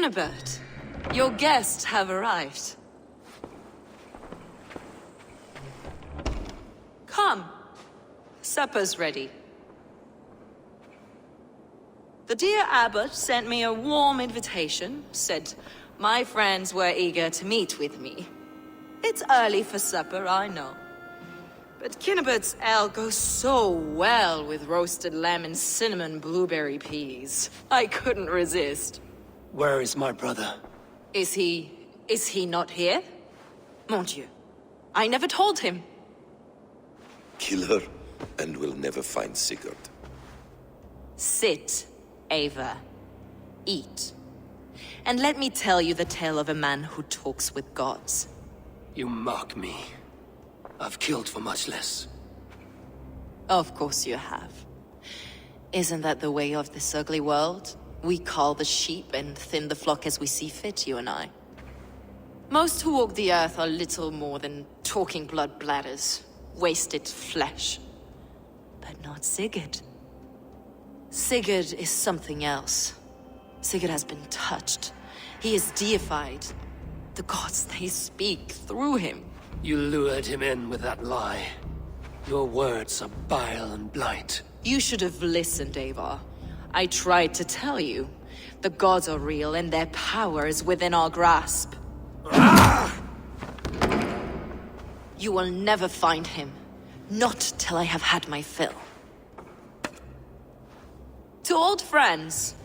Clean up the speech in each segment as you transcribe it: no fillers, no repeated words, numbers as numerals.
Cunibert, your guests have arrived. Come. Supper's ready. The dear abbot sent me a warm invitation, said my friends were eager to meet with me. It's early for supper, I know. But Cunibert's ale goes so well with roasted lamb and cinnamon blueberry peas. I couldn't resist. Where is my brother? Is he not here? Mon Dieu. I never told him. Kill her, and we'll never find Sigurd. Sit, Ava. Eat. And let me tell you the tale of a man who talks with gods. You mock me. I've killed for much less. Of course you have. Isn't that the way of this ugly world? We cull the sheep and thin the flock as we see fit, you and I. Most who walk the earth are little more than talking blood bladders, wasted flesh. But not Sigurd. Sigurd is something else. Sigurd has been touched. He is deified. The gods, they speak through him. You lured him in with that lie. Your words are bile and blight. You should have listened, Ava. I tried to tell you. The gods are real and their power is within our grasp. You will never find him. Not till I have had my fill. To old friends.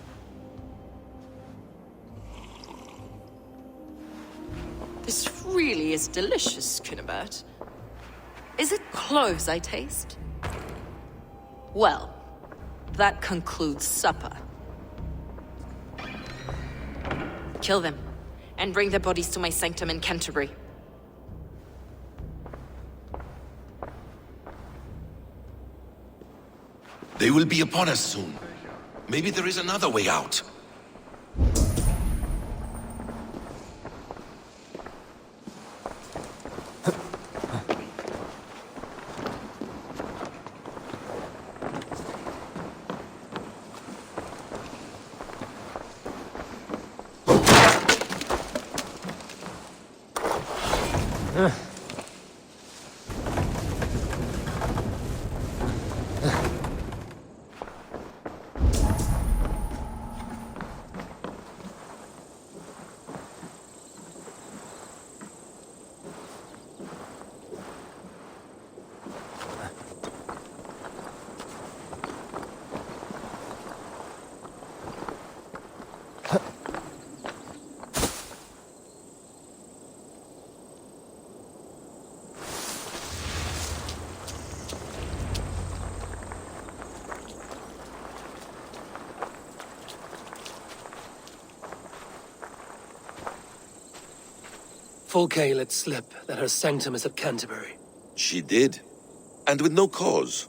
This really is delicious, Cunibert. Is it cloves I taste? Well, that concludes supper. Kill them, and bring their bodies to my sanctum in Canterbury. They will be upon us soon. Maybe there is another way out. Fulke let slip that her sanctum is at Canterbury. She did. And with no cause.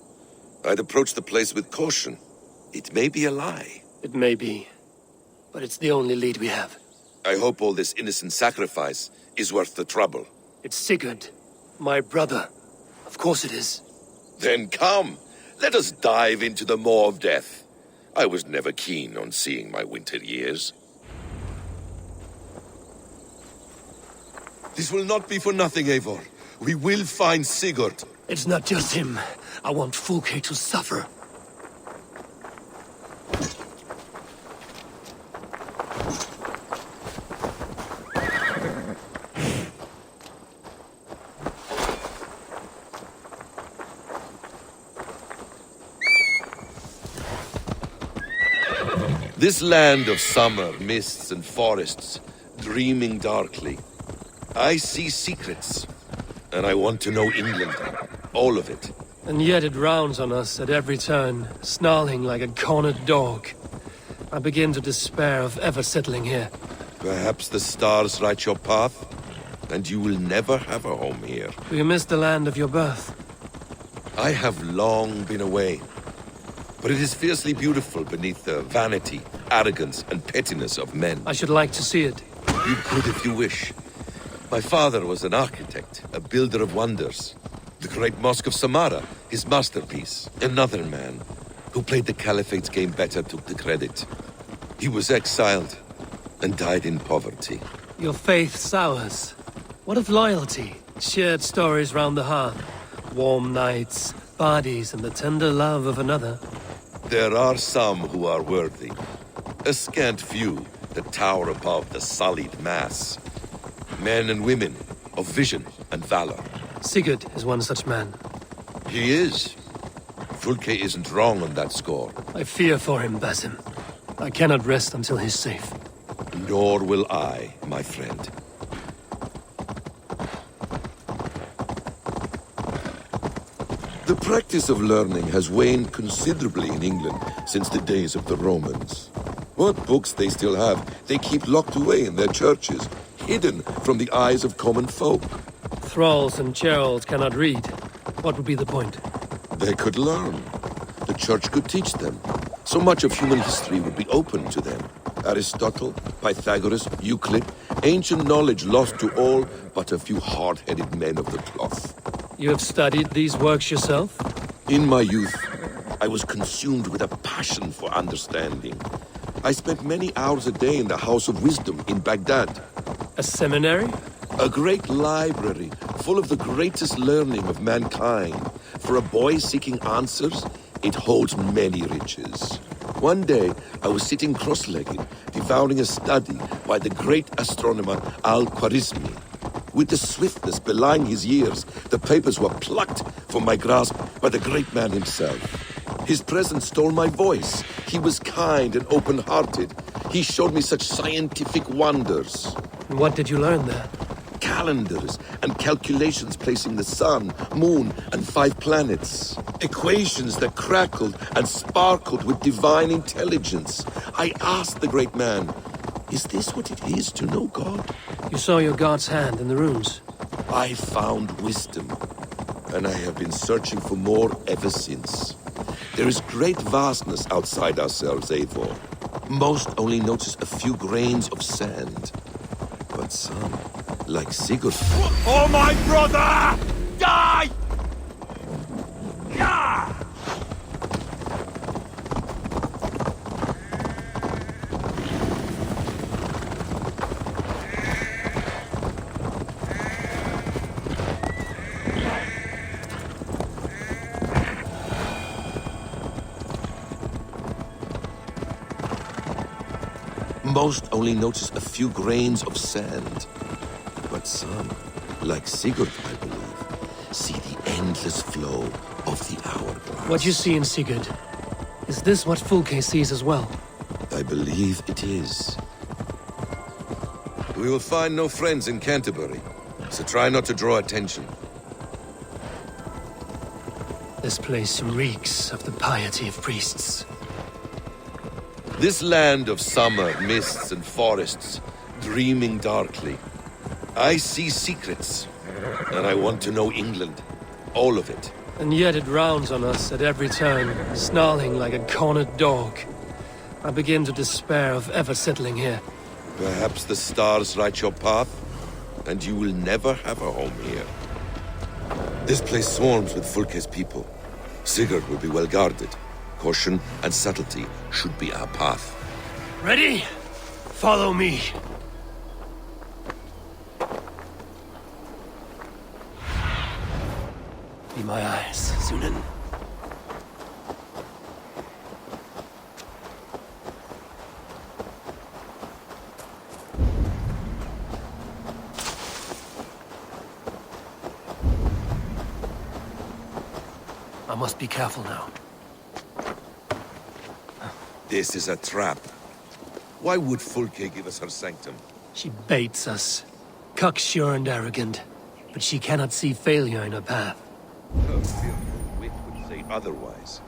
I'd approach the place with caution. It may be a lie. It may be, but it's the only lead we have. I hope all this innocent sacrifice is worth the trouble. It's Sigurd, my brother. Of course it is. Then come, let us dive into the maw of death. I was never keen on seeing my winter years. This will not be for nothing, Eivor. We will find Sigurd. It's not just him. I want Fulke to suffer. This land of summer, mists and forests, dreaming darkly. I see secrets, and I want to know England, all of it. And yet it rounds on us at every turn, snarling like a cornered dog. I begin to despair of ever settling here. Perhaps the stars write your path, and you will never have a home here. Do you miss the land of your birth? I have long been away, but it is fiercely beautiful beneath the vanity, arrogance, and pettiness of men. I should like to see it. You could if you wish. My father was an architect, a builder of wonders. The great Mosque of Samarra, his masterpiece. Another man, who played the Caliphate's game better, took the credit. He was exiled, and died in poverty. Your faith sours. What of loyalty? Shared stories round the hearth. Warm nights, bodies, and the tender love of another. There are some who are worthy. A scant few that tower above the sullied mass. Men and women of vision and valor. Sigurd is one such man. He is. Fulke isn't wrong on that score. I fear for him, Basim. I cannot rest until he's safe. Nor will I, my friend. The practice of learning has waned considerably in England since the days of the Romans. What books they still have, they keep locked away in their churches, hidden from the eyes of common folk. Thralls and churls cannot read. What would be the point? They could learn. The church could teach them. So much of human history would be open to them. Aristotle, Pythagoras, Euclid, ancient knowledge lost to all but a few hard-headed men of the cloth. You have studied these works yourself? In my youth, I was consumed with a passion for understanding. I spent many hours a day in the House of Wisdom in Baghdad. A seminary? A great library full of the greatest learning of mankind. For a boy seeking answers, it holds many riches. One day, I was sitting cross-legged, devouring a study by the great astronomer Al-Khwarizmi. With the swiftness belying his years, the papers were plucked from my grasp by the great man himself. His presence stole my voice. He was kind and open-hearted. He showed me such scientific wonders. And what did you learn there? Calendars and calculations placing the sun, moon, and 5 planets. Equations that crackled and sparkled with divine intelligence. I asked the great man, is this what it is to know God? You saw your god's hand in the runes. I found wisdom, and I have been searching for more ever since. There is great vastness outside ourselves, Eivor. Most only notice a few grains of sand. But some, like Sigurd... Oh, my brother! Die! Yeah! Most only notice a few grains of sand. But some, like Sigurd, I believe, see the endless flow of the hourglass. What you see in Sigurd, is this what Fulke sees as well? I believe it is. We will find no friends in Canterbury, so try not to draw attention. This place reeks of the piety of priests. This land of summer, mists and forests, dreaming darkly. I see secrets, and I want to know England. All of it. And yet it rounds on us at every turn, snarling like a cornered dog. I begin to despair of ever settling here. Perhaps the stars write your path, and you will never have a home here. This place swarms with Fulke's people. Sigurd will be well guarded. Caution and subtlety should be our path. Ready? Follow me. Be my eyes, Sunan. I must be careful now. This is a trap. Why would Fulke give us her sanctum? She baits us. Cocksure and arrogant. But she cannot see failure in her path. Her fearful wit would say otherwise.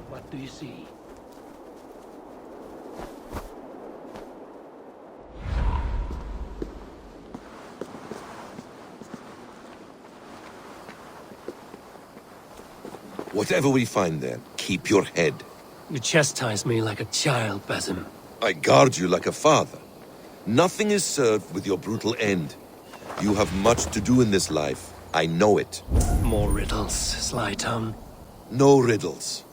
What do you see? Whatever we find there, keep your head. You chastise me like a child, Basim. I guard you like a father. Nothing is served with your brutal end. You have much to do in this life. I know it. More riddles, sly tongue. No riddles.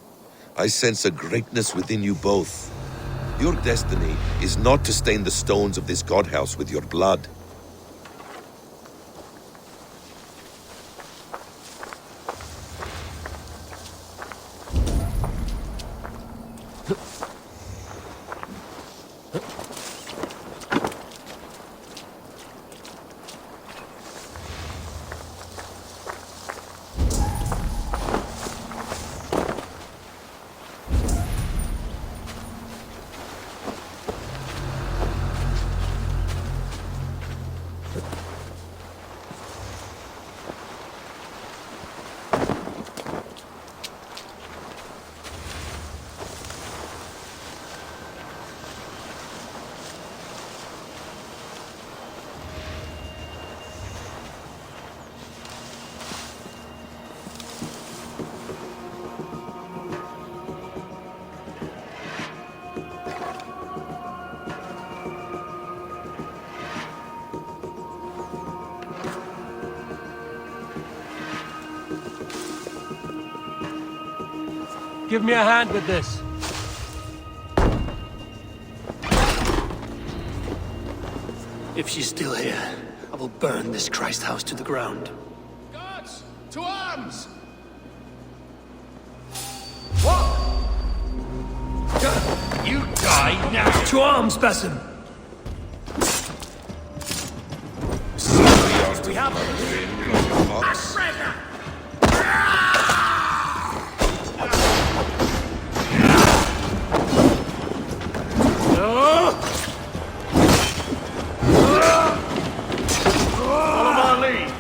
I sense a greatness within you both. Your destiny is not to stain the stones of this godhouse with your blood. Give me a hand with this. If she's still here, I will burn this Christ house to the ground. Guards, to arms! What? You die now! To arms, Basim! We have follow my lead.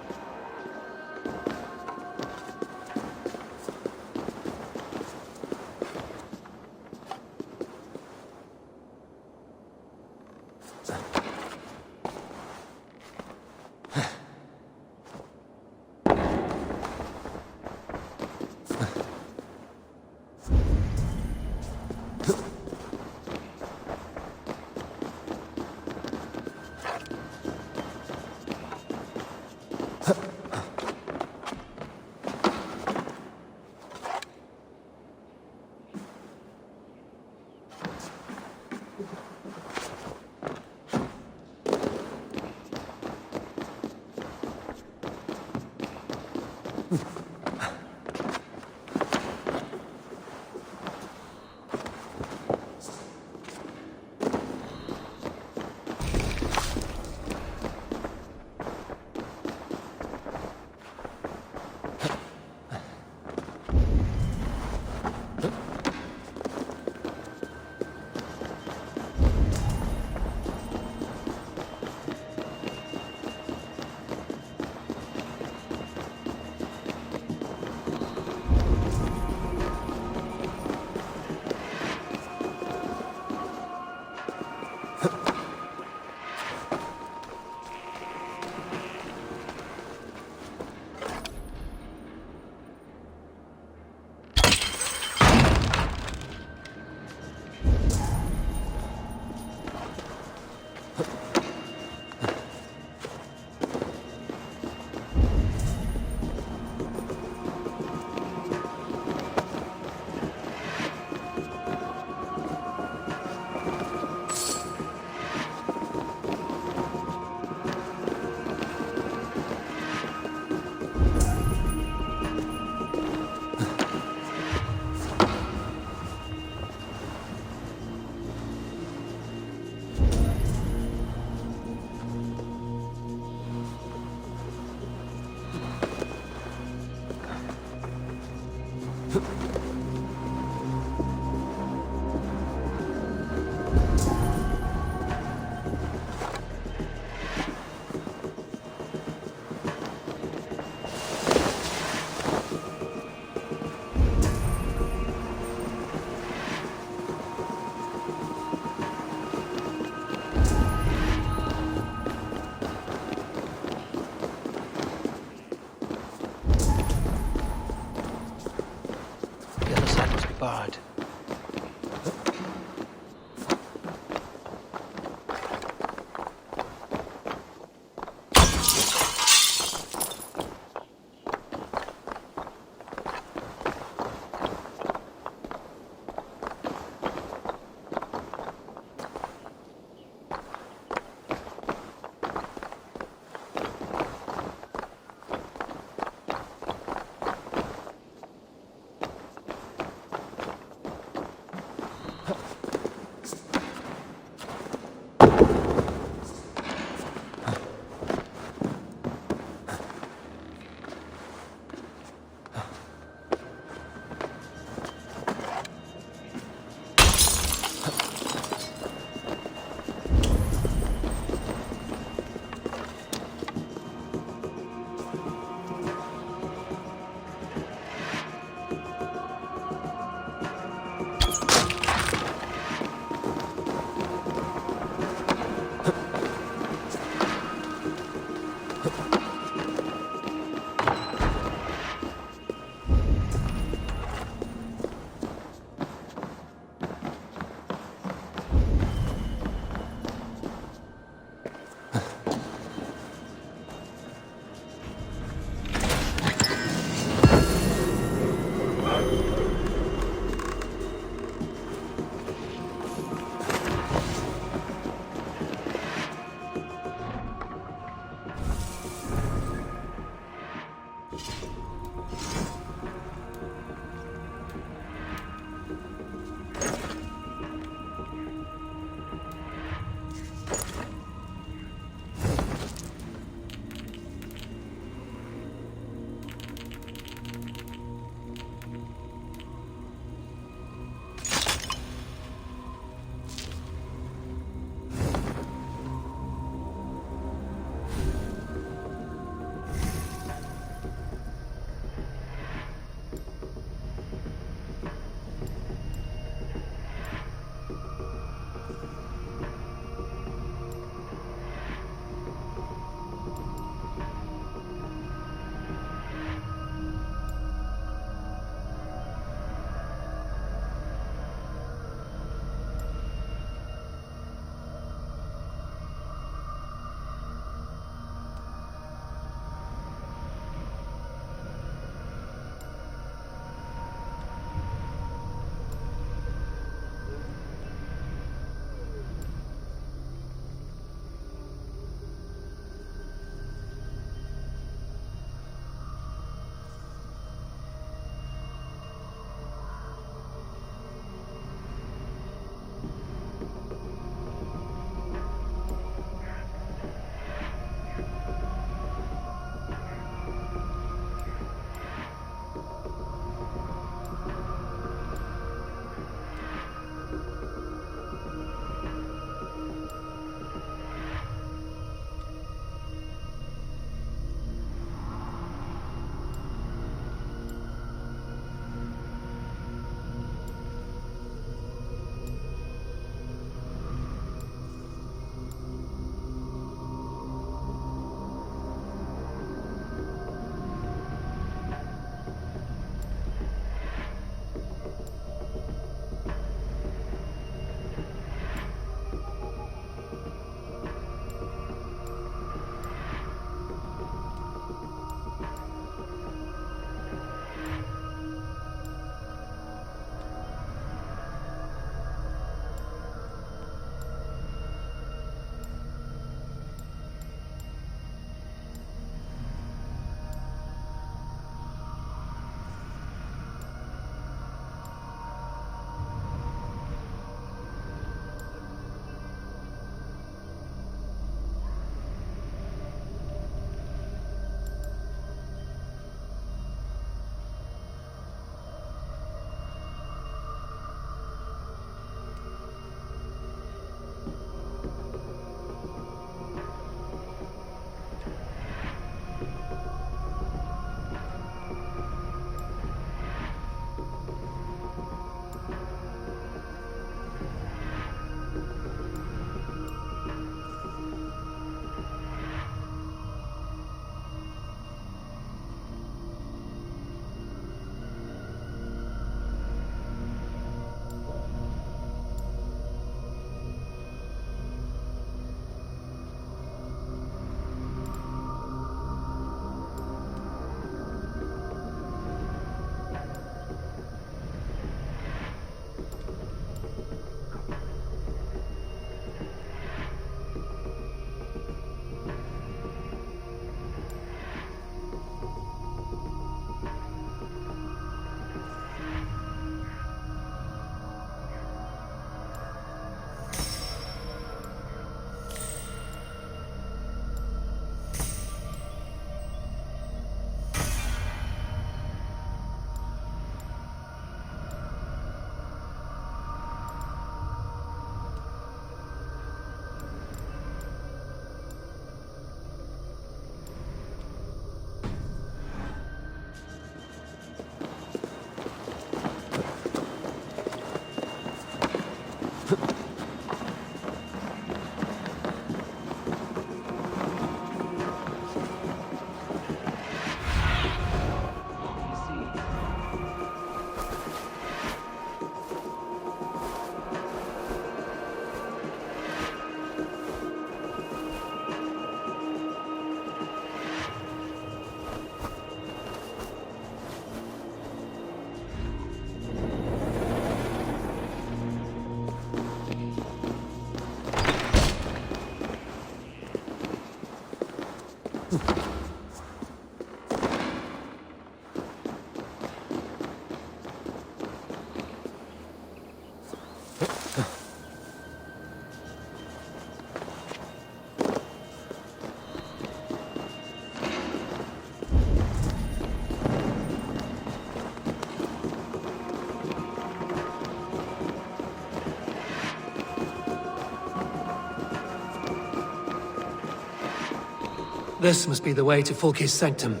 This must be the way to Fulke's sanctum.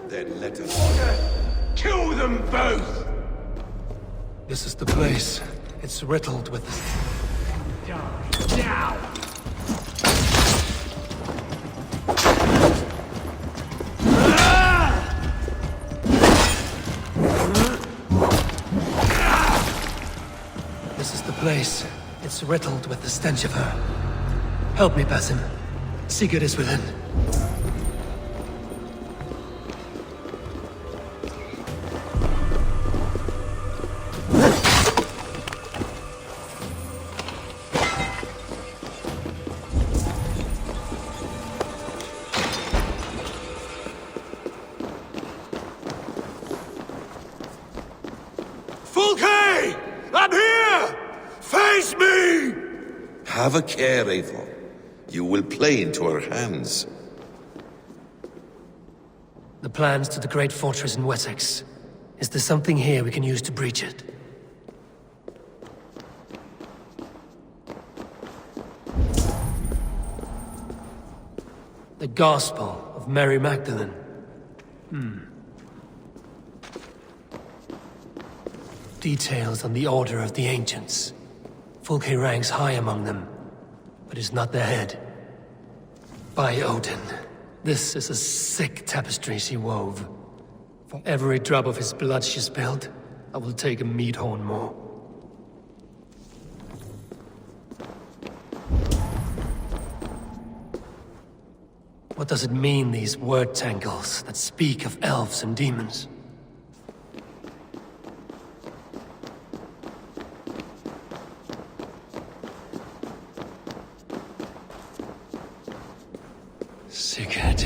Then let us... Kill them both! This is the place. It's riddled with... Now! This is the place. It's riddled with the stench of her. Help me, Basim. Sigurd is within. Fulke! I'm here! Face me! Have a care, Eivor. You will play into our hands. The plans to the great fortress in Wessex. Is there something here we can use to breach it? The Gospel of Mary Magdalene. Details on the Order of the Ancients. Fulke ranks high among them, but is not their head. By Odin, this is a sick tapestry she wove. For every drop of his blood she spilled, I will take a meat horn more. What does it mean, these word tangles that speak of elves and demons? Sigurd.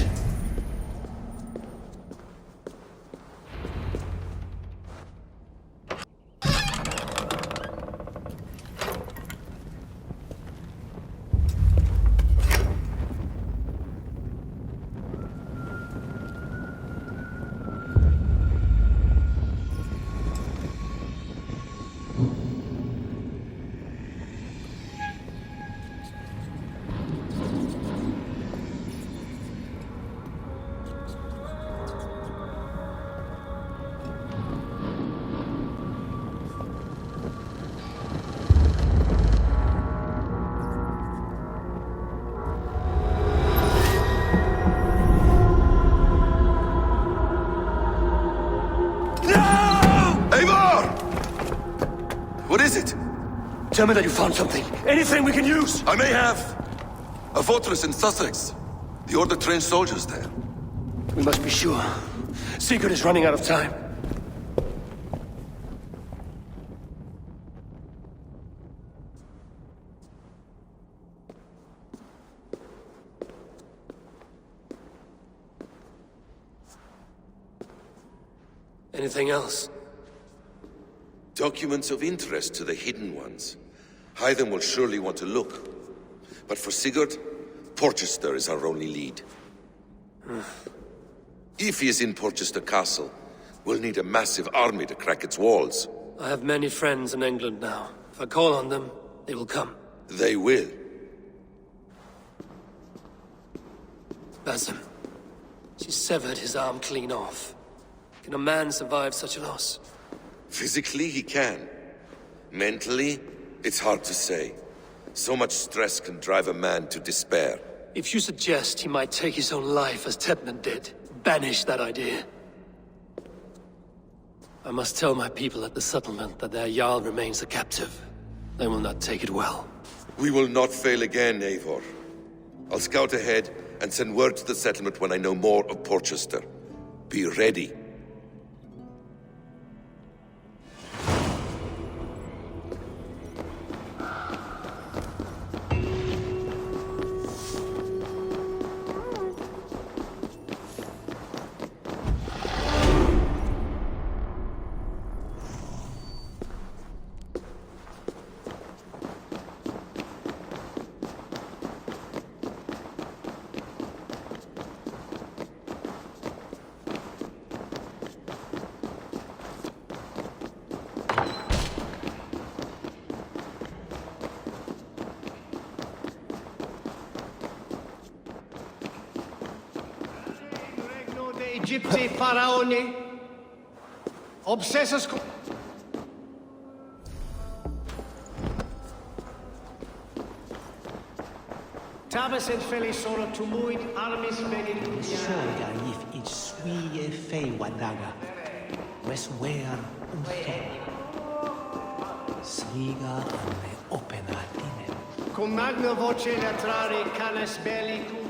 What is it? Tell me that you found something. Anything we can use! I may have. A fortress in Sussex. The Order trained soldiers there. We must be sure. Sigurd is running out of time. Anything else? Documents of interest to the Hidden Ones. Hythen will surely want to look. But for Sigurd, Porchester is our only lead. If he is in Porchester Castle, we'll need a massive army to crack its walls. I have many friends in England now. If I call on them, they will come. They will. Basim. She severed his arm clean off. Can a man survive such a loss? Physically, he can. Mentally, it's hard to say. So much stress can drive a man to despair. If you suggest he might take his own life as Tepman did, banish that idea. I must tell my people at the settlement that their Jarl remains a captive. They will not take it well. We will not fail again, Eivor. I'll scout ahead and send word to the settlement when I know more of Porchester. Be ready. Egypti faraoni, obsessas... Tabas et felisoro tumuid armis venit Sorga if it swie fei wadaga. Wes wear Sliga ame opena dinen. cum magna voce latrare canes belli cumuli.